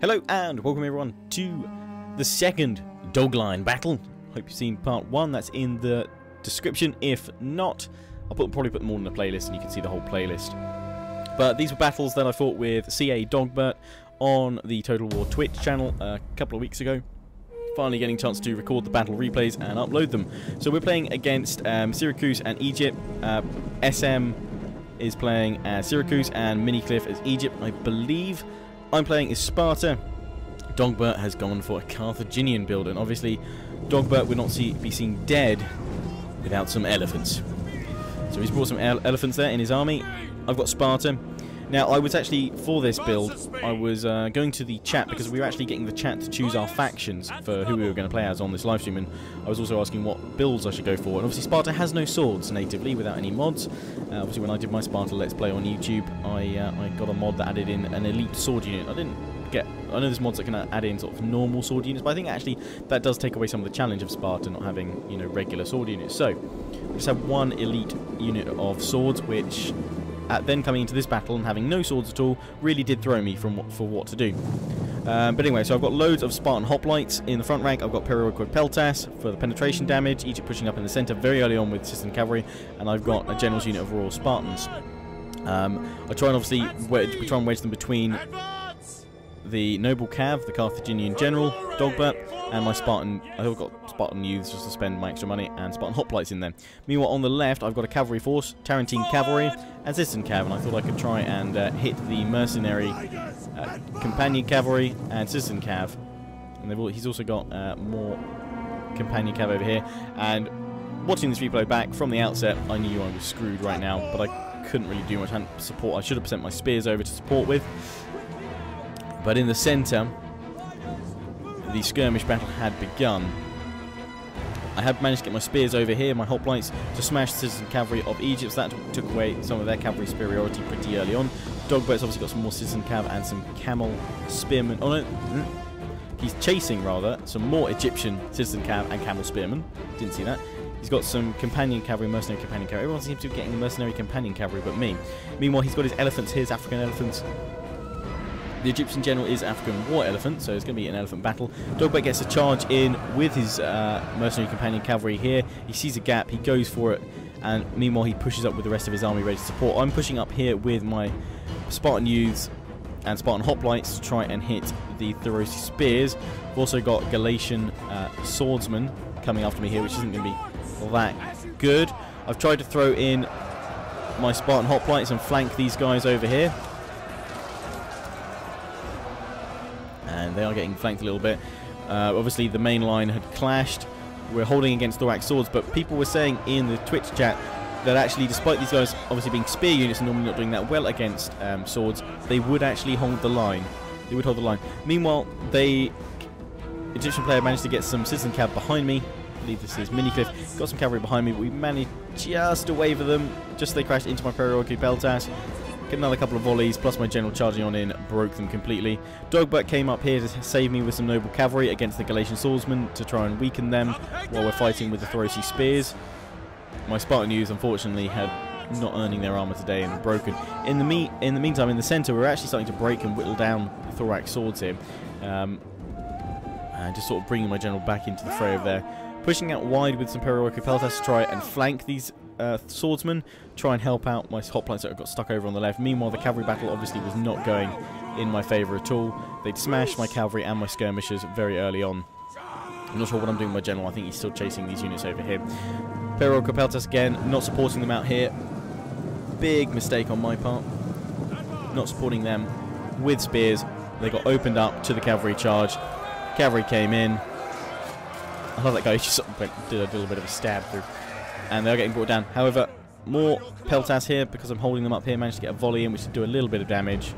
Hello and welcome everyone to the second DogLion battle. Hope you've seen part 1, that's in the description. If not, I'll probably put them all in the playlist and you can see the whole playlist. But these were battles that I fought with CA Dogbert on the Total War Twitch channel a couple of weeks ago. Finally getting a chance to record the battle replays and upload them. So we're playing against Syracuse and Egypt. SM is playing as Syracuse and Minicliff as Egypt, I believe. I'm playing as Sparta. Dogbert has gone for a Carthaginian build, and obviously Dogbert would not be seen dead without some elephants. So he's brought some elephants there in his army. I've got Sparta. Now, I was actually, for this build, I was going to the chat because we were actually getting the chat to choose our factions for who we were going to play as on this livestream, and I was also asking what builds I should go for. And obviously Sparta has no swords natively without any mods. Obviously when I did my Sparta Let's Play on YouTube, I got a mod that added in an elite sword unit. I know there's mods that can add in sort of normal sword units, but I think actually that does take away some of the challenge of Sparta not having, you know, regular sword units. So we just have one elite unit of swords, which then coming into this battle and having no swords at all really did throw me for what to do. But anyway, so I've got loads of Spartan hoplites in the front rank. I've got Periodical Peltas for the penetration damage, Egypt pushing up in the centre very early on with citizen cavalry, and I've got a general's unit of Royal Spartans. I try and obviously wedge them between the noble cav, the Carthaginian general, Dogbert, and my Spartan. I've got Spartan youths just to spend my extra money, and Spartan hoplites in there. Meanwhile, on the left, I've got a cavalry force, Tarentine cavalry, and citizen cav, and I thought I could try and hit the mercenary companion cavalry and citizen cav. And he's also got more companion cav over here. And watching this replay back from the outset, I knew I was screwed right now, but I couldn't really do much support. I should have sent my spears over to support with. But in the centre, the skirmish battle had begun. I had managed to get my spears over here, my hoplites, to smash the citizen cavalry of Egypt, so that took away some of their cavalry superiority pretty early on. Dogbert's obviously got some more citizen cav and some camel spearmen. Oh no, he's chasing rather some more Egyptian citizen cav and camel spearmen. Didn't see that. He's got some companion cavalry, mercenary companion cavalry. Everyone seems to be getting mercenary companion cavalry but me. Meanwhile, he's got his elephants, his African elephants. The Egyptian general is African war elephant, so it's going to be an elephant battle. Dogbert gets a charge in with his mercenary companion cavalry here. He sees a gap, he goes for it, and meanwhile he pushes up with the rest of his army ready to support. I'm pushing up here with my Spartan youths and Spartan hoplites to try and hit the Thoracic spears. I've also got Galatian swordsmen coming after me here, which isn't going to be that good. I've tried to throw in my Spartan hoplites and flank these guys over here. And they are getting flanked a little bit. Obviously the main line had clashed. We're holding against thorax swords, but people were saying in the Twitch chat that actually, despite these guys obviously being spear units and normally not doing that well against swords, they would actually hold the line. They would hold the line. Meanwhile, the Egyptian player managed to get some citizen cav behind me. I believe this is Minicliff. Got some cavalry behind me, but we managed just to waver them. Just as they crashed into my Periodical Peltas. Get another couple of volleys, plus my general charging on in, broke them completely. Dogbert came up here to save me with some noble cavalry against the Galatian swordsmen to try and weaken them while we're fighting with the Thoracic spears. My Spartan youths, unfortunately, had not earning their armour today and were broken. In the meantime, in the centre, we're actually starting to break and whittle down the thorax swords here. And just sort of bringing my general back into the fray over there. Pushing out wide with some Periodical Peltas to try and flank these swordsmen, try and help out my hoplites that got stuck over on the left. Meanwhile, the cavalry battle obviously was not going in my favour at all. They'd smashed my cavalry and my skirmishers very early on. I'm not sure what I'm doing with my general. I think he's still chasing these units over here. Periodical Peltas again, not supporting them out here. Big mistake on my part. Not supporting them with spears. They got opened up to the cavalry charge. Cavalry came in. I love that guy. He just sort of did a little bit of a stab through. And they're getting brought down. However, more Peltas here because I'm holding them up here. Managed to get a volley in, which should do a little bit of damage.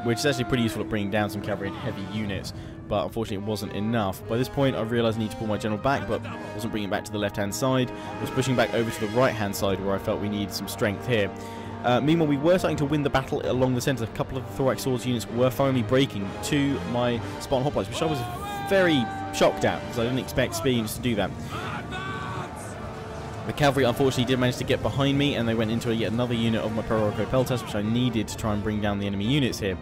Which is actually pretty useful at bringing down some cavalry and heavy units. But unfortunately, it wasn't enough. By this point, I realised I need to pull my general back, but wasn't bringing it back to the left-hand side. I was pushing back over to the right-hand side where I felt we needed some strength here. Meanwhile, we were starting to win the battle along the centre. A couple of the thorax swords units were finally breaking to my Spartan hoplites, which I was very shocked at because I didn't expect spear units to do that. The cavalry unfortunately did manage to get behind me, and they went into yet another unit of my Pro-Rocco Peltas, which I needed to try and bring down the enemy units here.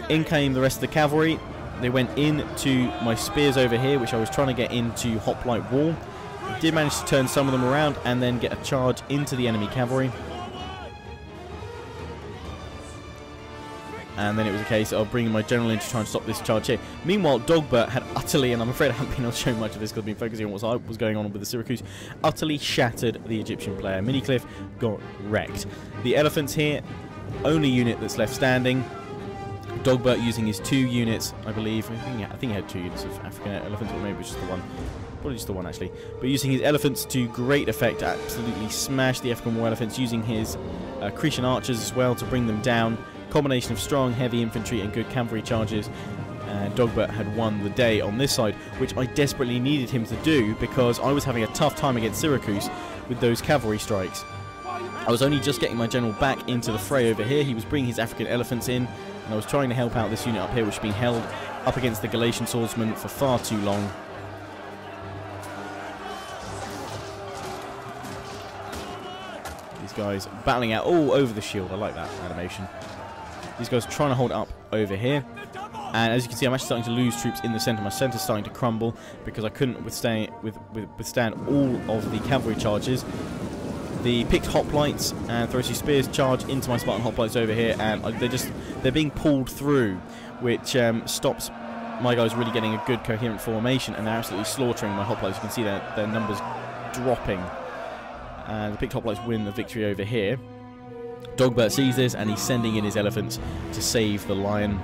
In came the rest of the cavalry. They went into my spears over here, which I was trying to get into hoplite wall. I did manage to turn some of them around and then get a charge into the enemy cavalry. And then it was a case of bringing my general in to try and stop this charge here. Meanwhile, Dogbert had utterly, and I'm afraid I haven't been able to show much of this because I've been focusing on what was going on with the Syracuse, utterly shattered the Egyptian player. Minicliff got wrecked. The elephants here, only unit that's left standing. Dogbert using his 2 units, I believe. I think he had 2 units of African elephants, or maybe it was just the one. Probably just the one, actually. But using his elephants to great effect, absolutely smashed the African war elephants, using his Cretan archers as well to bring them down. Combination of strong, heavy infantry and good cavalry charges. And Dogbert had won the day on this side, which I desperately needed him to do because I was having a tough time against Syracuse with those cavalry strikes. I was only just getting my general back into the fray over here. He was bringing his African elephants in, and I was trying to help out this unit up here, which had been held up against the Galatian swordsmen for far too long. These guys battling out all over the shield. I like that animation. These guys trying to hold up over here. And as you can see, I'm actually starting to lose troops in the centre. My centre's starting to crumble because I couldn't withstand all of the cavalry charges. The picked hoplites and Throcy spears charge into my Spartan hoplites over here, and they're being pulled through, which stops my guys really getting a good coherent formation, and they're absolutely slaughtering my hoplites. You can see their numbers dropping. And the picked hoplites win the victory over here. Dogbert sees this and he's sending in his elephants to save the lion.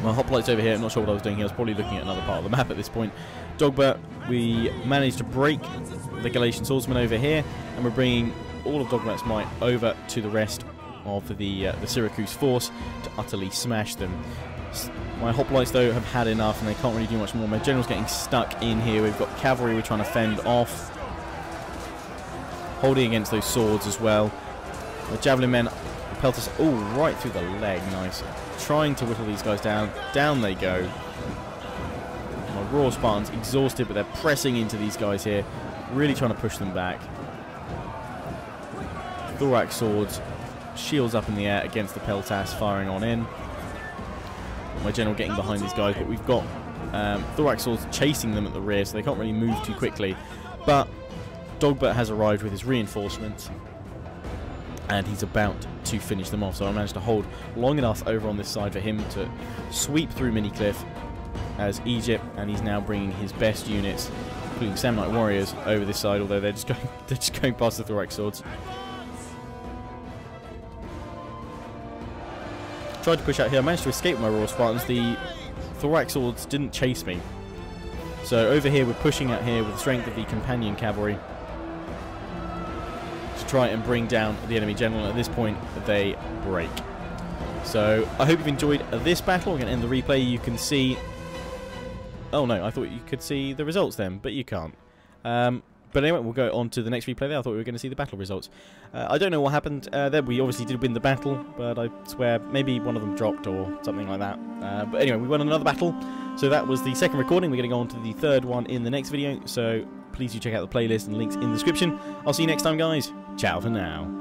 My hoplites over here, I'm not sure what I was doing here, I was probably looking at another part of the map at this point. Dogbert, we managed to break the Galatian swordsman over here, and we're bringing all of Dogbert's might over to the rest of the Syracuse force to utterly smash them. My hoplites though have had enough and they can't really do much more. My general's getting stuck in here. We've got cavalry we're trying to fend off, holding against those swords as well. The javelin men pelt us all right through the leg. Nice. Trying to whittle these guys down. Down they go. My raw Spartans exhausted, but they're pressing into these guys here, really trying to push them back. Thorax swords, shields up in the air against the peltas, firing on in. My general getting behind these guys, but we've got Thorax swords chasing them at the rear, so they can't really move too quickly. But Dogbert has arrived with his reinforcements, and he's about to finish them off. So I managed to hold long enough over on this side for him to sweep through Minicliff as Egypt, and he's now bringing his best units, including Samnite warriors, over this side. Although they're just going past the Thorax swords. Tried to push out here. I managed to escape my raw Spartans. The Thorax swords didn't chase me. So over here we're pushing out here with the strength of the companion cavalry to try and bring down the enemy general. At this point they break. So I hope you've enjoyed this battle. I'm going to end the replay. You can see... Oh no, I thought you could see the results then, but you can't. But anyway, we'll go on to the next replay there. I thought we were going to see the battle results. I don't know what happened there. We obviously did win the battle, but I swear maybe one of them dropped or something like that. But anyway, we won another battle. So that was the second recording. We're going to go on to the third one in the next video. So please do check out the playlist and links in the description. I'll see you next time, guys. Ciao for now.